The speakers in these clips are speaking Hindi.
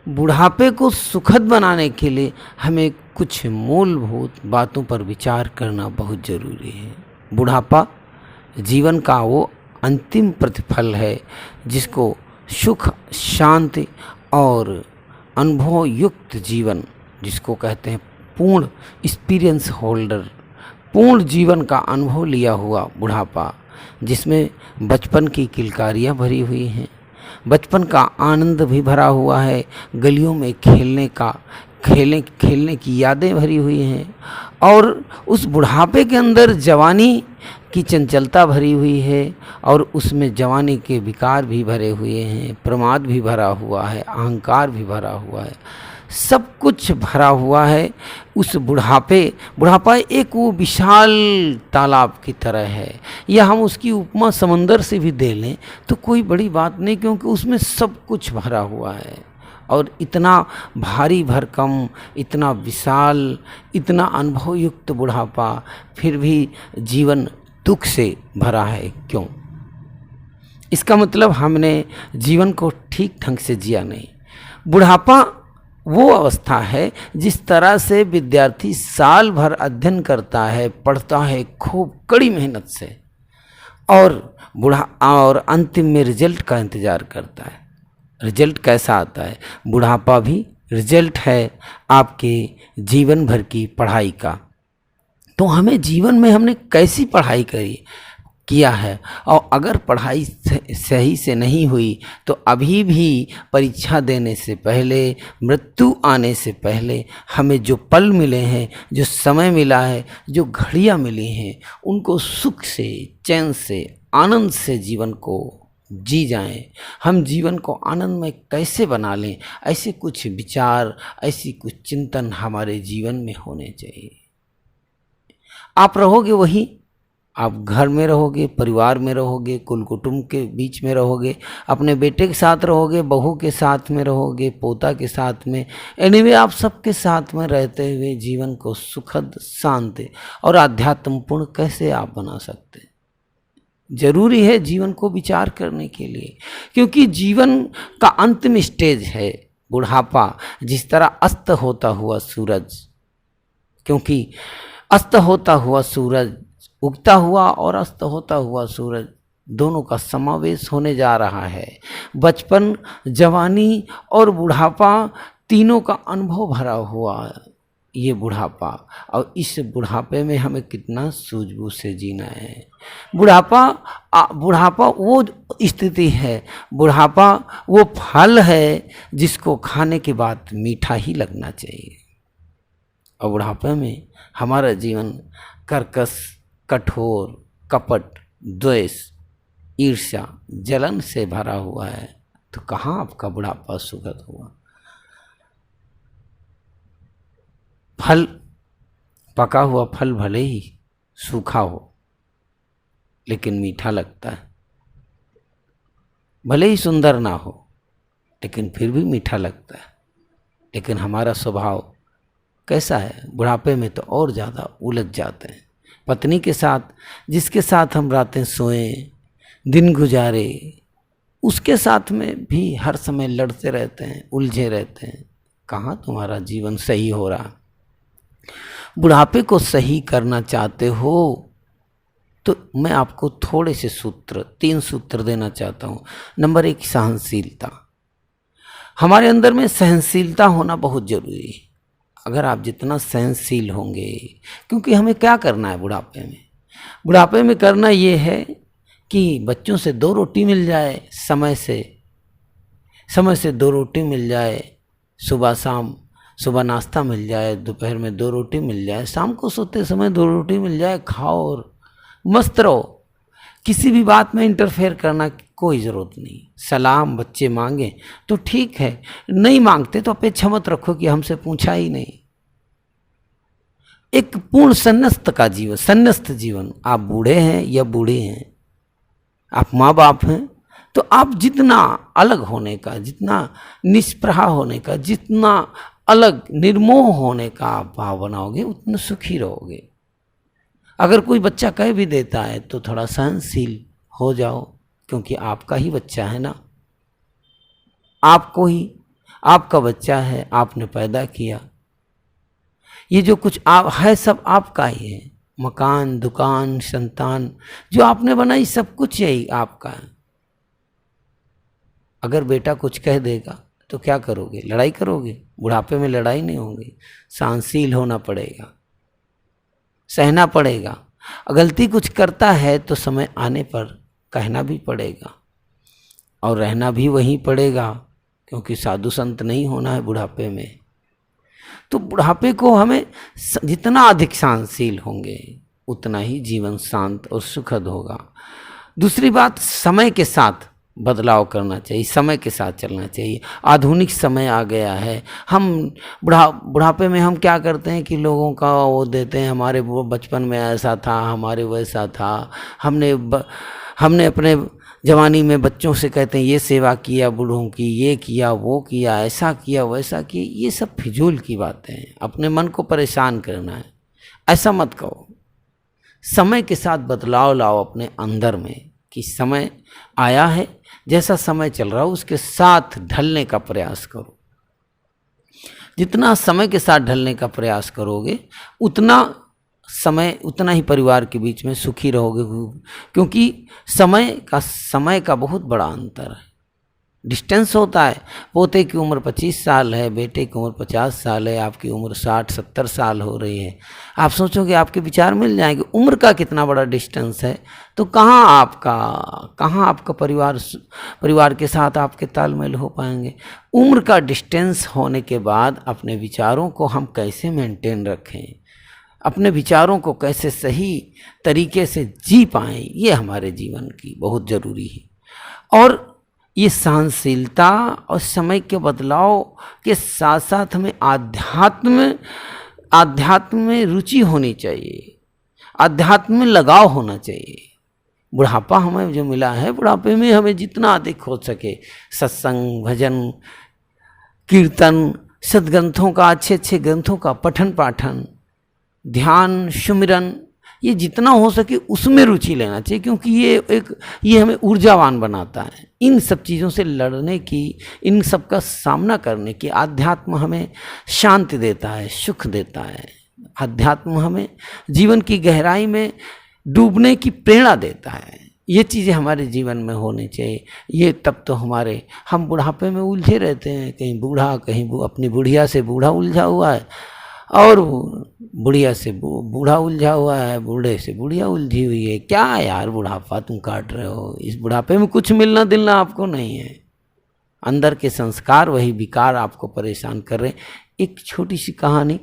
बुढ़ापे को सुखद बनाने के लिए हमें कुछ मूलभूत बातों पर विचार करना बहुत ज़रूरी है। बुढ़ापा जीवन का वो अंतिम प्रतिफल है जिसको सुख, शांति और अनुभव युक्त जीवन, जिसको कहते हैं पूर्ण एक्सपीरियंस होल्डर, पूर्ण जीवन का अनुभव लिया हुआ बुढ़ापा, जिसमें बचपन की किलकारियाँ भरी हुई हैं, बचपन का आनंद भी भरा हुआ है, गलियों में खेलने की यादें भरी हुई हैं, और उस बुढ़ापे के अंदर जवानी की चंचलता भरी हुई है और उसमें जवानी के विकार भी भरे हुए हैं, प्रमाद भी भरा हुआ है, अहंकार भी भरा हुआ है, सब कुछ भरा हुआ है। उस बुढ़ापा एक वो विशाल तालाब की तरह है, या हम उसकी उपमा समंदर से भी दे लें तो कोई बड़ी बात नहीं, क्योंकि उसमें सब कुछ भरा हुआ है। और इतना भारी भरकम, इतना विशाल, इतना अनुभव युक्त बुढ़ापा, फिर भी जीवन दुख से भरा है। क्यों? इसका मतलब हमने जीवन को ठीक ढंग से जिया नहीं। बुढ़ापा वो अवस्था है जिस तरह से विद्यार्थी साल भर अध्ययन करता है, पढ़ता है खूब कड़ी मेहनत से, और अंतिम में रिजल्ट का इंतज़ार करता है। रिजल्ट कैसा आता है? बुढ़ापा भी रिजल्ट है आपके जीवन भर की पढ़ाई का। तो हमें जीवन में हमने कैसी पढ़ाई किया है, और अगर पढ़ाई सही से नहीं हुई तो अभी भी परीक्षा देने से पहले, मृत्यु आने से पहले हमें जो पल मिले हैं, जो समय मिला है, जो घड़ियाँ मिली हैं, उनको सुख से, चैन से, आनंद से जीवन को जी जाएं। हम जीवन को आनंदमय कैसे बना लें, ऐसे कुछ विचार, ऐसी कुछ चिंतन हमारे जीवन में होने चाहिए। आप रहोगे वही, आप घर में रहोगे, परिवार में रहोगे, कुल कुटुंब के बीच में रहोगे, अपने बेटे के साथ रहोगे, बहू के साथ में रहोगे, पोता के साथ में, एनीवे आप सबके साथ में रहते हुए जीवन को सुखद, शांत और आध्यात्मपूर्ण कैसे आप बना सकते हैं? जरूरी है जीवन को विचार करने के लिए, क्योंकि जीवन का अंतिम स्टेज है बुढ़ापा। जिस तरह अस्त होता हुआ सूरज, क्योंकि अस्त होता हुआ सूरज, उगता हुआ और अस्त होता हुआ सूरज दोनों का समावेश होने जा रहा है। बचपन, जवानी और बुढ़ापा तीनों का अनुभव भरा हुआ ये बुढ़ापा, और इस बुढ़ापे में हमें कितना सूझबूझ से जीना है। बुढ़ापा वो स्थिति है, बुढ़ापा वो फल है जिसको खाने के बाद मीठा ही लगना चाहिए। और बुढ़ापे में हमारा जीवन कर्कश, कठोर, कपट, द्वेष, ईर्ष्या, जलन से भरा हुआ है, तो कहाँ आपका बुढ़ापा सुखद हुआ? फल, पका हुआ फल भले ही सूखा हो लेकिन मीठा लगता है, भले ही सुंदर ना हो लेकिन फिर भी मीठा लगता है। लेकिन हमारा स्वभाव कैसा है? बुढ़ापे में तो और ज़्यादा उलझ जाते हैं। पत्नी के साथ, जिसके साथ हम रातें सोए, दिन गुजारे, उसके साथ में भी हर समय लड़ते रहते हैं, उलझे रहते हैं। कहाँ तुम्हारा जीवन सही हो रहा? बुढ़ापे को सही करना चाहते हो तो मैं आपको थोड़े से सूत्र, 3 सूत्र देना चाहता हूँ। नंबर 1, सहनशीलता। हमारे अंदर में सहनशीलता होना बहुत जरूरी है। अगर आप जितना सहनशील होंगे, क्योंकि हमें क्या करना है बुढ़ापे में? बुढ़ापे में करना ये है कि बच्चों से 2 रोटी मिल जाए, समय से 2 रोटी मिल जाए, सुबह नाश्ता मिल जाए, दोपहर में 2 रोटी मिल जाए, शाम को सोते समय 2 रोटी मिल जाए, खाओ और मस्त रहो। किसी भी बात में इंटरफेयर करना की कोई ज़रूरत नहीं। सलाम बच्चे मांगे तो ठीक है, नहीं मांगते तो अपेक्षा मत रखो कि हमसे पूछा ही नहीं। एक पूर्ण संन्यस्त जीवन। आप बूढ़े हैं या बूढ़ी हैं, आप माँ बाप हैं, तो आप जितना अलग होने का, जितना निष्प्रहा होने का, जितना अलग निर्मोह होने का आप भाव बनाओगे, उतना सुखी रहोगे। अगर कोई बच्चा कह भी देता है तो थोड़ा सहनशील हो जाओ, क्योंकि आपका ही बच्चा है ना, आपको ही आपका बच्चा है, आपने पैदा किया, ये जो कुछ आप है सब आपका ही है। मकान, दुकान, संतान जो आपने बनाई, सब कुछ यही आपका है। अगर बेटा कुछ कह देगा तो क्या करोगे? लड़ाई करोगे? बुढ़ापे में लड़ाई नहीं होगी, सहनशील होना पड़ेगा, सहना पड़ेगा। गलती कुछ करता है तो समय आने पर कहना भी पड़ेगा और रहना भी वहीं पड़ेगा, क्योंकि साधु संत नहीं होना है बुढ़ापे में। तो बुढ़ापे को हमें जितना अधिक सहनशील होंगे उतना ही जीवन शांत और सुखद होगा। दूसरी बात, समय के साथ बदलाव करना चाहिए, समय के साथ चलना चाहिए। आधुनिक समय आ गया है। हम बुढ़ापे में हम क्या करते हैं कि लोगों का वो देते हैं, हमारे वो बचपन में ऐसा था, हमारे वैसा था, हमने अपने जवानी में बच्चों से कहते हैं ये सेवा किया बूढ़ों की, ये किया वो किया, ऐसा किया वैसा किया। ये सब फिजूल की बातें हैं, अपने मन को परेशान करना है, ऐसा मत कहो। समय के साथ बदलाव लाओ अपने अंदर में कि समय आया है, जैसा समय चल रहा हो उसके साथ ढलने का प्रयास करो। जितना समय के साथ ढलने का प्रयास करोगे उतना ही परिवार के बीच में सुखी रहोगे, क्योंकि समय का बहुत बड़ा अंतर है, डिस्टेंस होता है। पोते की उम्र 25 साल है, बेटे की उम्र 50 साल है, आपकी उम्र 60-70 साल हो रही है। आप सोचोगे आपके विचार मिल जाएंगे, उम्र का कितना बड़ा डिस्टेंस है, तो कहाँ आपका परिवार के साथ आपके तालमेल हो पाएंगे। उम्र का डिस्टेंस होने के बाद अपने विचारों को हम कैसे मेंटेन रखें, अपने विचारों को कैसे सही तरीके से जी पाएं, ये हमारे जीवन की बहुत ज़रूरी है। और ये सहनशीलता और समय के बदलाव के साथ साथ हमें आध्यात्म में रुचि होनी चाहिए, आध्यात्म में लगाव होना चाहिए। बुढ़ापा हमें जो मिला है, बुढ़ापे में हमें जितना अधिक हो सके सत्संग, भजन, कीर्तन, सद्ग्रंथों का, अच्छे ग्रंथों का पठन पाठन, ध्यान, सुमिरन, ये जितना हो सके उसमें रुचि लेना चाहिए, क्योंकि ये हमें ऊर्जावान बनाता है। इन सब चीज़ों से लड़ने की, इन सब का सामना करने की, अध्यात्म हमें शांति देता है, सुख देता है। अध्यात्म हमें जीवन की गहराई में डूबने की प्रेरणा देता है। ये चीज़ें हमारे जीवन में होनी चाहिए। ये तब तो हम बुढ़ापे में उलझे रहते हैं, कहीं अपनी बुढ़िया से बूढ़ा उलझा हुआ है, और बुढ़िया से बूढ़ा उलझा हुआ है, बूढ़े से बुढ़िया उलझी हुई है। क्या यार बुढ़ापा तुम काट रहे हो, इस बुढ़ापे में कुछ मिलना दिलना आपको नहीं है। अंदर के संस्कार वही विकार आपको परेशान कर रहे हैं। एक छोटी सी कहानी,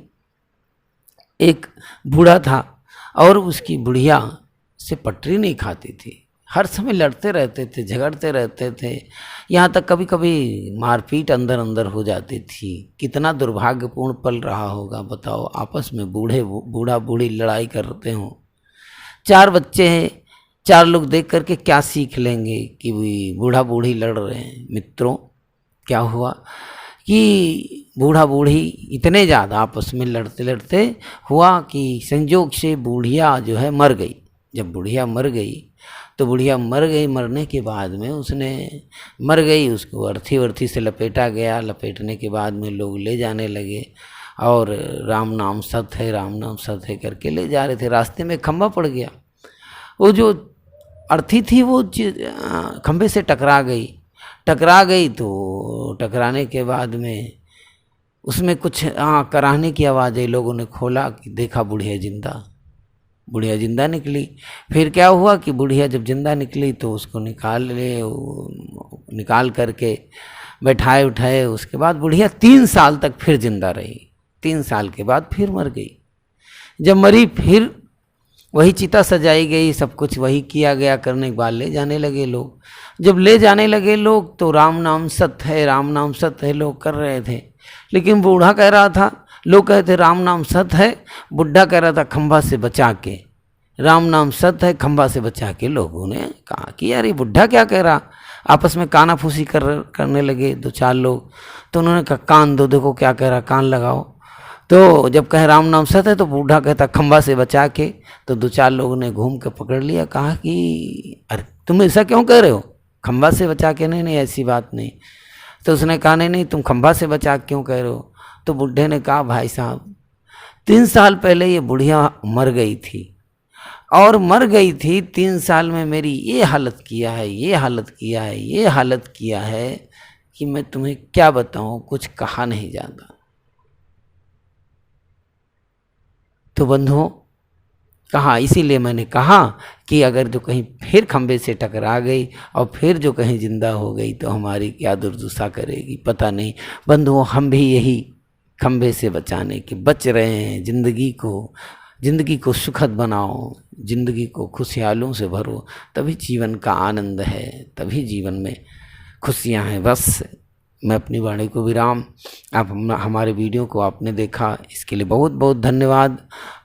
एक बूढ़ा था और उसकी बुढ़िया से पटरी नहीं खाती थी, हर समय लड़ते रहते थे, झगड़ते रहते थे, यहाँ तक कभी कभी मारपीट अंदर हो जाती थी। कितना दुर्भाग्यपूर्ण पल रहा होगा बताओ, आपस में बूढ़ा बूढ़ी लड़ाई करते हों। 4 बच्चे हैं, 4 लोग देख करके क्या सीख लेंगे कि बूढ़ा बूढ़ी लड़ रहे हैं। मित्रों, क्या हुआ कि बूढ़ा बूढ़ी इतने ज़्यादा आपस में लड़ते हुआ कि संयोग से बुढ़िया जो है मर गई। जब बुढ़िया मर गई तो मरने के बाद में उसको अर्थी से लपेटा गया। लपेटने के बाद में लोग ले जाने लगे और राम नाम सत है करके ले जा रहे थे। रास्ते में खंभा पड़ गया, वो जो अर्थी थी वो खंभे से टकरा गई। तो टकराने के बाद में उसमें कुछ कराहने की आवाज़ आई। लोगों ने खोला कि देखा बुढ़िया जिंदा निकली। फिर क्या हुआ कि बुढ़िया जब जिंदा निकली तो उसको निकाल करके बैठाए उठाए। उसके बाद बुढ़िया 3 साल तक फिर जिंदा रही। 3 साल के बाद फिर मर गई। जब मरी फिर वही चिता सजाई गई, सब कुछ वही किया गया। करने के बाद ले जाने लगे लोग। जब ले जाने लगे लोग तो राम नाम सत है लोग कर रहे थे, लेकिन बूढ़ा कह रहा था, लोग कहते राम नाम सत है, बुढ़ा कह रहा था खंभा से बचा के। राम नाम सत है, खंभा से बचा के। लोगों ने कहा कि यार ये बुढ़ा क्या कह रहा। आपस में कानाफूसी करने लगे 2-4 लोग। तो उन्होंने कहा कान दो, देखो क्या कह रहा, कान लगाओ। तो जब कहे राम नाम सत है तो बूढ़ा कहता खंभा से बचा के। तो 2-4 लोगों ने घूम के पकड़ लिया, कहा कि अरे तुम ऐसा क्यों कह रहे हो, खंभा से बचा के। नहीं ऐसी बात नहीं। तो उसने कहा नहीं नहीं, तुम खंभा से बचा क्यों कह रहे हो? तो बुढ़े ने कहा भाई साहब 3 साल पहले ये बुढ़िया मर गई थी, और मर गई थी 3 साल में मेरी ये हालत किया है, ये हालत किया है, ये हालत किया है कि मैं तुम्हें क्या बताऊं, कुछ कहा नहीं जाता। तो बंधुओं कहा, इसीलिए मैंने कहा कि अगर जो कहीं फिर खंबे से टकरा गई और फिर जो कहीं जिंदा हो गई तो हमारी क्या दुर्दशा करेगी पता नहीं। बंधुओं हम भी यही खंबे से बचाने के बच रहे हैं। जिंदगी को सुखद बनाओ, जिंदगी को खुशहालों से भरो, तभी जीवन का आनंद है, तभी जीवन में खुशियां हैं। बस मैं अपनी वाणी को विराम। आप हमारे वीडियो को आपने देखा, इसके लिए बहुत बहुत धन्यवाद।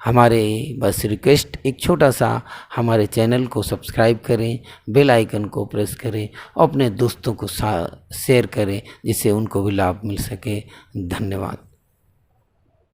हमारे बस रिक्वेस्ट एक छोटा सा, हमारे चैनल को सब्सक्राइब करें, बेल आइकन को प्रेस करें और अपने दोस्तों को शेयर करें जिससे उनको भी लाभ मिल सके। धन्यवाद।